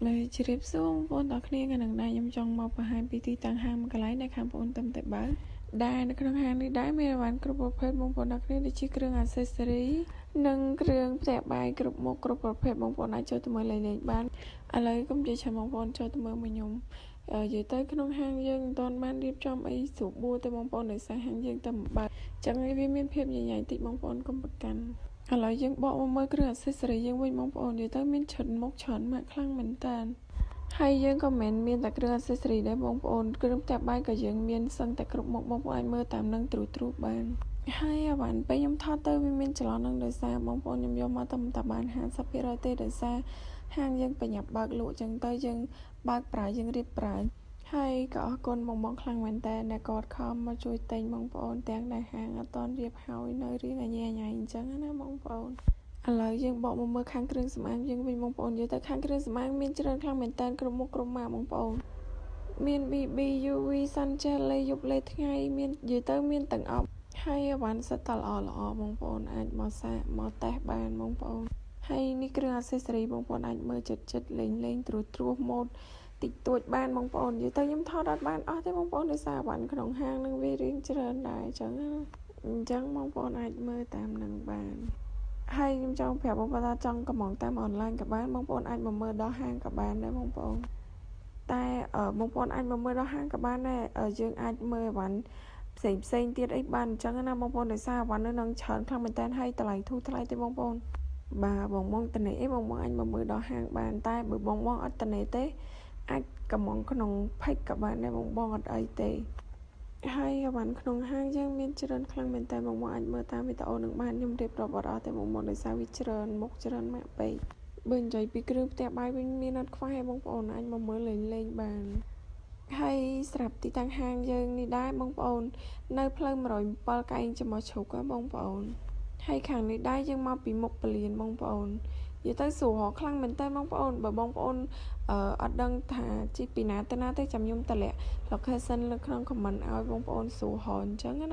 เลยជ្រាបសួរបងប្អូនទាំងគ្នាថ្ងៃនេះខ្ញុំចង់មកបង្ហាញពីទីតាំងហាងមួយកន្លែងដែលខាងបងប្អូនតែបើកដែលនៅក្នុងហាងនេះដែរមានអីវ៉ាន់គ្រប់ប្រភេទបងប្អូនទាំងគ្នាដូចជាគ្រឿងអាសេសស៊េរីនិងគ្រឿងផ្ទះបាយគ្រប់មុខគ្រប់ប្រភេទបងប្អូនអាចចូលទៅមើលលេងបានឥឡូវកុំនិយាយច្រើនបងប្អូនចូលទៅមើលមួយខ្ញុំនិយាយទៅក្នុងហាងយើងមិនទាន់បានរៀបចំអីស្រួលបួរទេបងប្អូនដោយសារហាងយើងតែបើកចឹងហើយវាមានភាពញញែកតិចបងប្អូនកុំប្រកាន់ឥឡូវយើងបកមកមើលគ្រឿងអាសេសស៊េរីយើងវិញបងប្អូននិយាយទៅមានច្រើនមុខច្រើនម៉ាកខ្លាំងមែនតើហើយយើងក៏មិនមានតែគ្រឿងអាសេសរីដែរបងប្អូនគ្រឿងផ្ទះបាយក៏យើងមានសឹងតែគ្រប់មុខបងប្អូនអាចមើលតាមនឹងទ្រូៗបានហើយអាវ៉ាន់ពេលខ្ញុំថតទៅវាមានចន្លោះនឹងដោយសារបងប្អូនខ្ញុំយកមកតែបាន 50% ទេដោយសារហាងយើងបញ្ញាប់បើកលក់ចឹងទៅយើងបើកប្រើយើងរៀបប្រើហើយក៏អរគុណបងខ្លាំងមែនតើអ្នកគាត់ខំមកជួយទិញបងប្អូនទាំងដែលហាងអត់តន់រៀបហើយនៅរៀងញ៉ៃអញ្ចឹងណាបងប្អូនឥឡូវយើងបកមកមើលខាងគ្រឿងសម្អាងយើងវិញបងប្អូននិយាយទៅខាងគ្រឿងសម្អាងមានច្រើនខ្លាំងមែនតើគ្រប់មុខគ្រប់ម៉ាកបងប្អូនមាន BB UV Sunchel លេយប់លេថ្ងៃមាននិយាយទៅមានទាំងអប់ហើយអវ៉ាន់សិតតល្អបងប្អូនអាចមកសាកមកតេស្តបានបងប្អូនហើយនេះគ្រឿងអាសេសរីបងប្អូនអាចមើលចិត្តលេងត្រួសម៉ូតតិចតួចបានបងប្អូននិយាយទៅខ្ញុំថតអត់បានអស់ទេបងប្អូនដោយសារអវ៉ាន់ក្នុងហាងនឹងវារៀងច្រើនដែរអញ្ចឹងបងប្អូនអាចមើលតាមនឹងបានហើយខ្ញុំចង់ប្រាប់បងប្អូនថាចង់កម្មងតាមអនឡាញក៏បានបងប្អូនអាចមកមើលដល់ហាងក៏បានដែរបងប្អូនតែបងប្អូនអាចមកមើលដល់ហាងក៏បានដែរយើងអាចមើលអីវ៉ាន់ផ្សេងទៀតអីបានអញ្ចឹងណាបងប្អូនដោយសារអីវ៉ាន់នៅនឹងច្រើនខ្លាំងមែនតើហើយតម្លៃធូរថ្លៃទេបងប្អូនបាទបងតនេអីបងអាចមកមើលដល់ហាងបានតែបើបងអត់តនេទេអាចកម្មងក្នុងផេកក៏បានដែរបងអត់អីទេហើយអវ៉ាន់ក្នុងហាងយើងមានច្រើនខ្លាំងមែនតើបងអាចមើលតាមវីដេអូនឹងបានខ្ញុំរៀបរាប់អត់អស់តែបងដោយសារវាច្រើនមុខច្រើនម៉ាក់ពេកបើនិយាយពីគ្រឿងផ្ទះបាយវិញមានអត់ខ្វះទេបងប្អូនអាចមកមើលលេងបានហើយស្រាប់ទីតាំងហាងយើងនេះដែរបងប្អូននៅផ្លូវ107កែងចំមកជ្រុកបងប្អូនហើយខាងនេះដែរយើងមកពីមុខពលានបងប្អូននិយាយទៅស្រួលខ្លាំងមែនតើបងប្អូនបើបងប្អូនអត់ដឹងថាជីពីណាទៅណាទេចាំខ្ញុំតម្លាក់ location នៅក្នុង comment ឲ្យបងប្អូនស្រួលអញ្ចឹងណា